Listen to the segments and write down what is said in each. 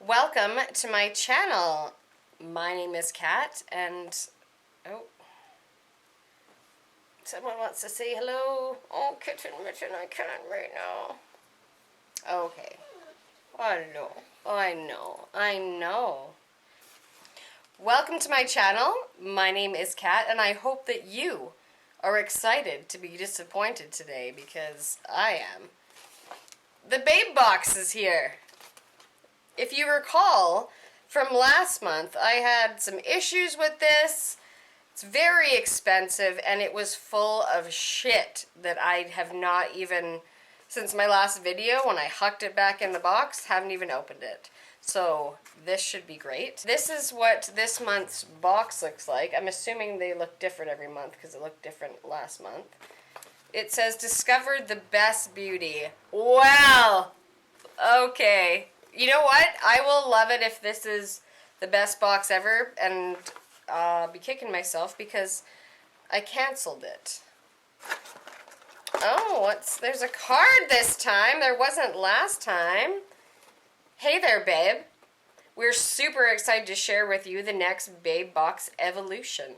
Welcome to my channel. My name is Kat, and someone wants to say hello. Oh, Kitten Mitten, I can't right now. Okay. I know. Welcome to my channel. My name is Kat, and I hope that you are excited to be disappointed today, because I am. The Babe Box is here. If you recall from last month, I had some issues with this. It's very expensive, and it was full of shit that I have not even, since my last video when I hucked it back in the box, haven't even opened it. So this should be great. This is what this month's box looks like. I'm assuming they look different every month because it looked different last month. It says, discovered the best beauty. Wow. Okay. You know what? I will love it if this is the best box ever, and I'll be kicking myself because I canceled it. Oh, there's a card this time. There wasn't last time. Hey there, babe. We're super excited to share with you the next Babe Box Evolution,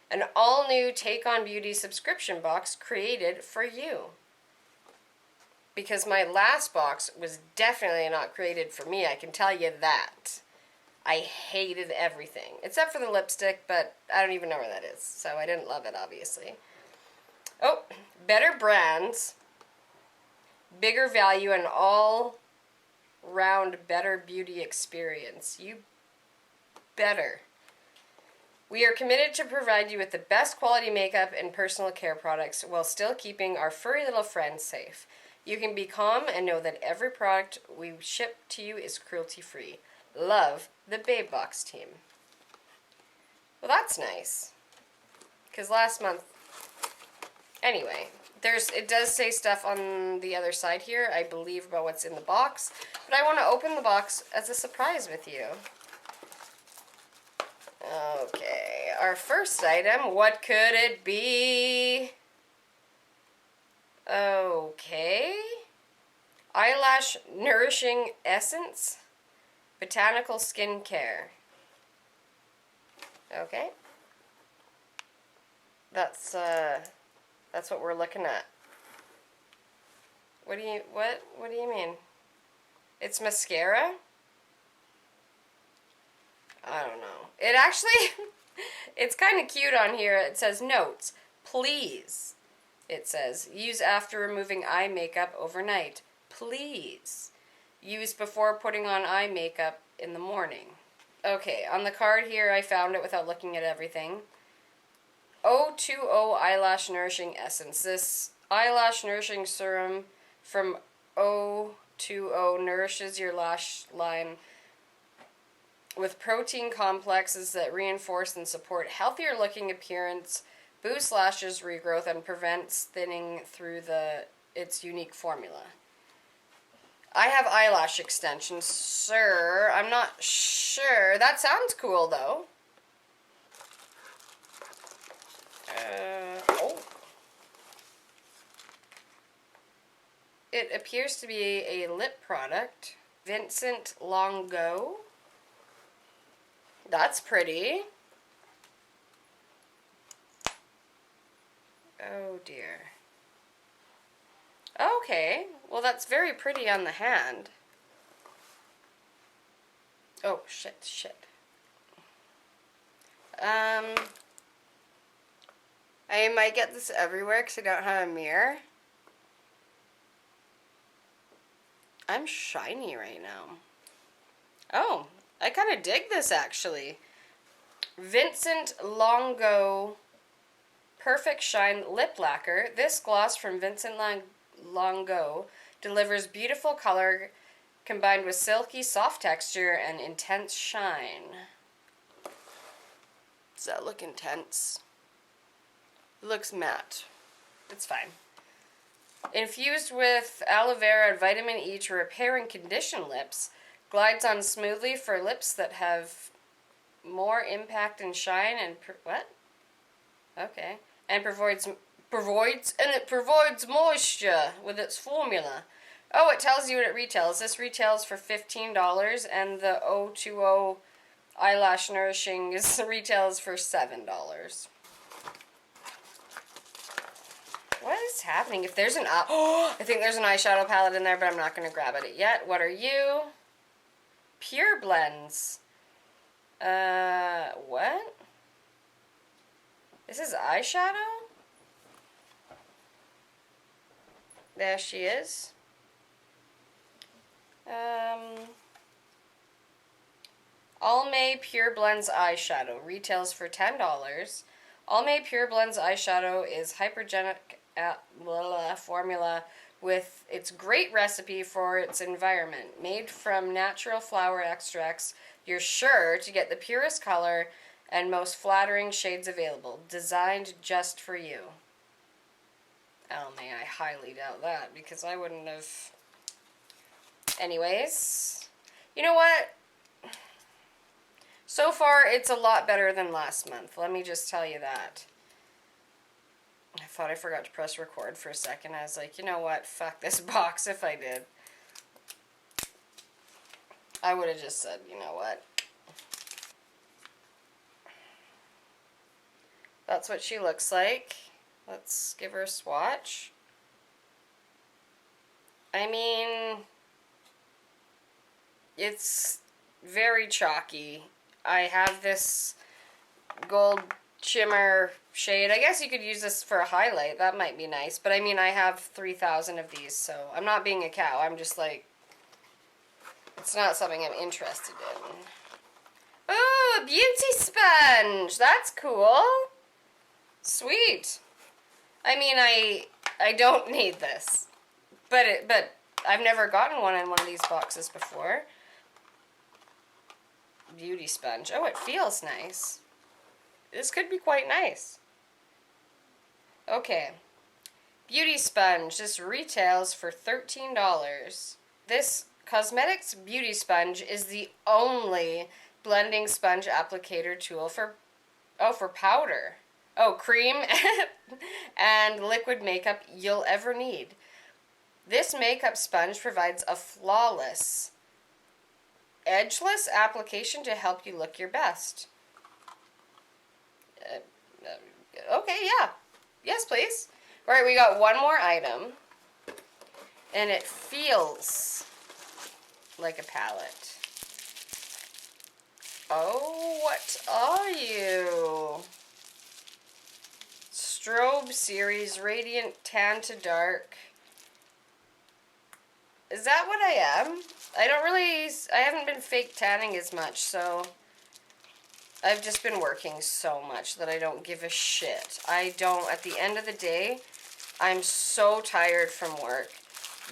an all-new Take on Beauty subscription box created for you. Because my last box was definitely not created for me, I can tell you that. I hated everything, except for the lipstick, but I don't even know where that is, so I didn't love it, obviously. Oh, better brands, bigger value, and all-round better beauty experience. You better. We are committed to provide you with the best quality makeup and personal care products while still keeping our furry little friends safe. You can be calm and know that every product we ship to you is cruelty-free. Love, the Babe Box team. Well, that's nice. Because last month... Anyway, it does say stuff on the other side here, I believe, about what's in the box. But I want to open the box as a surprise with you. Okay, our first item, what could it be? Okay. Eyelash Nourishing Essence. Botanical Skincare. Okay. That's what we're looking at. What do you mean? It's mascara? I don't know. It actually, it's kind of cute on here. It says, notes, please. It says, use after removing eye makeup overnight. Please. Use before putting on eye makeup in the morning. Okay, on the card here, I found it without looking at everything. 020 Eyelash Nourishing Essence. This eyelash nourishing serum from 020 nourishes your lash line with protein complexes that reinforce and support healthier looking appearance, boosts lashes regrowth, and prevents thinning through its unique formula. I have eyelash extensions, sir. I'm not sure. That sounds cool, though. Oh. It appears to be a lip product. Vincent Longo. That's pretty. Oh dear. Okay, well that's very pretty on the hand. Oh, shit. I might get this everywhere because I don't have a mirror. I'm shiny right now. Oh, I kind of dig this actually. Vincent Longo Perfect Shine Lip Lacquer. This gloss from Vincent Longo delivers beautiful color combined with silky soft texture and intense shine. Does that look intense? It looks matte. It's fine. Infused with aloe vera and vitamin E to repair and condition lips, glides on smoothly for lips that have more impact and shine and what? Okay. And provides moisture with its formula. Oh, it tells you what it retails. This retails for $15, and the 020 Eyelash Nourishing retails for $7. What is happening? If there's an I think there's an eyeshadow palette in there, but I'm not going to grab it yet. What are you? Pure Blends. What? This is eyeshadow? There she is. Almay Pure Blends eyeshadow retails for $10. Almay Pure Blends eyeshadow is hypergenic formula with its great recipe for its environment. Made from natural flower extracts, you're sure to get the purest color and most flattering shades available. Designed just for you. Almay, I highly doubt that because I wouldn't have... Anyways, you know what? So far, it's a lot better than last month. Let me just tell you that. I thought I forgot to press record for a second. I was like, you know what? Fuck this box if I did. I would have just said, you know what? That's what she looks like. Let's give her a swatch. I mean, it's very chalky. I have this gold shimmer shade. I guess you could use this for a highlight. That might be nice. But I mean, I have 3,000 of these, so I'm not being a cow. I'm just like, it's not something I'm interested in. Oh, a beauty sponge. That's cool. Sweet. I mean, I don't need this. But I've never gotten one in one of these boxes before. Beauty sponge. Oh, it feels nice. This could be quite nice. Okay. Beauty sponge. This retails for $13. This Cosmetics Beauty Sponge is the only blending sponge applicator tool for powder. Oh, cream and liquid makeup you'll ever need. This makeup sponge provides a flawless, edgeless application to help you look your best. Okay, yeah. Yes, please. All right, we got one more item. And it feels like a palette. Oh, what are you? Strobe Series Radiant Tan to Dark. Is that what I am? I haven't been fake tanning as much, so I've just been working so much that I don't give a shit. At the end of the day, I'm so tired from work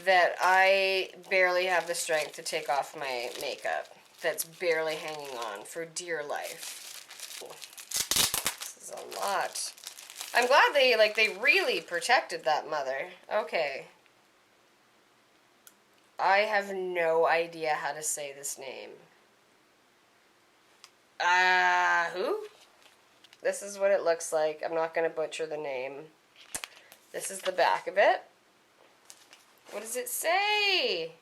that I barely have the strength to take off my makeup that's barely hanging on for dear life. This is a lot. I'm glad they really protected that mother. Okay. I have no idea how to say this name. Who? This is what it looks like. I'm not going to butcher the name. This is the back of it. What does it say?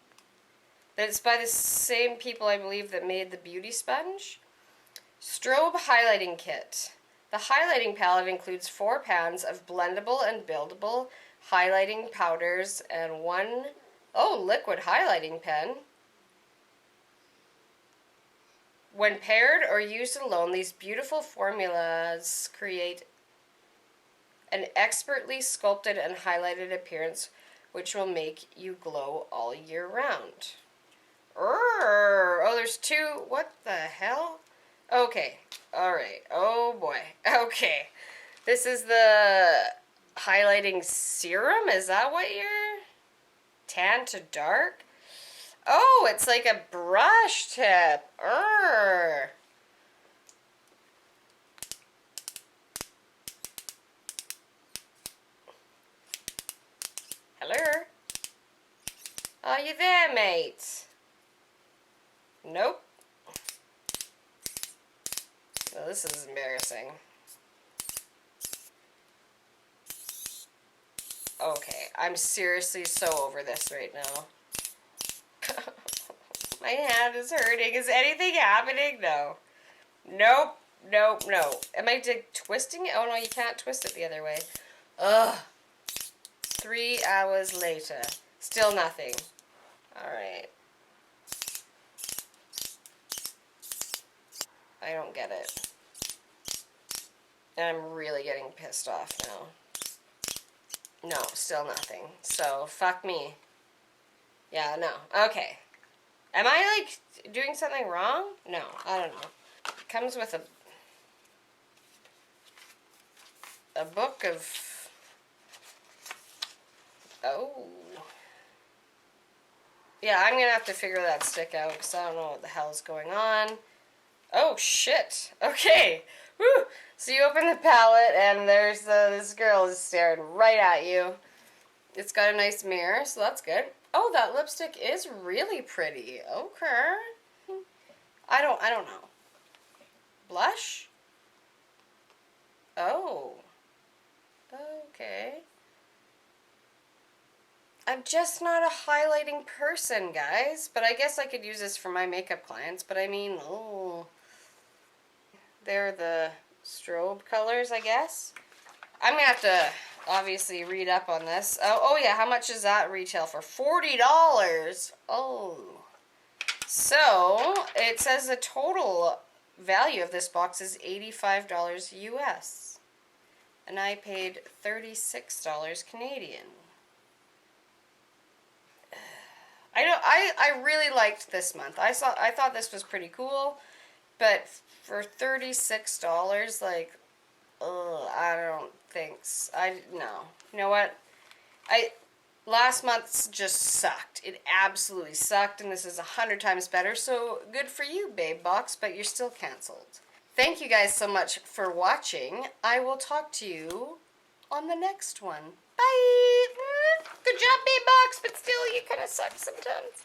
That it's by the same people, I believe, that made the beauty sponge. Strobe Highlighting Kit. The highlighting palette includes 4 pans of blendable and buildable highlighting powders and one liquid highlighting pen. When paired or used alone, these beautiful formulas create an expertly sculpted and highlighted appearance which will make you glow all year round. Oh, there's 2. What the hell? Okay. Alright. Oh boy. Okay. This is the highlighting serum? Is that what you're... Tan to dark? Oh, it's like a brush tip. Hello? Are you there, mate? Nope. Well, this is embarrassing. Okay, I'm seriously so over this right now. My hand is hurting. Is anything happening? No. Nope. Nope. No. Am I twisting it? Oh no, you can't twist it the other way. Ugh. 3 hours later. Still nothing. Alright. I don't get it. And I'm really getting pissed off now. No, still nothing. So, fuck me. Yeah, no. Okay. Am I, like, doing something wrong? No, I don't know. It comes with a book of... Oh. Yeah, I'm gonna have to figure that stick out because I don't know what the hell's going on. Oh, shit. Okay. Woo. So you open the palette and there's this girl is staring right at you. It's got a nice mirror, so that's good. Oh, that lipstick is really pretty. Okay. I don't know. Blush? Oh. Okay. I'm just not a highlighting person, guys. But I guess I could use this for my makeup clients. But I mean, oh. They're the strobe colors, I guess. I'm going to have to obviously read up on this. Oh yeah, how much does that retail for? $40. Oh. So, it says the total value of this box is $85 US. And I paid $36 Canadian. I really liked this month. I thought this was pretty cool, but for $36, like, ugh, I don't think so. No. You know what? Last month's just sucked. It absolutely sucked, and this is 100 times better, so good for you, Babe Box, but you're still canceled. Thank you guys so much for watching. I will talk to you on the next one. Bye! Good job, Babe Box, but still, you kind of suck sometimes.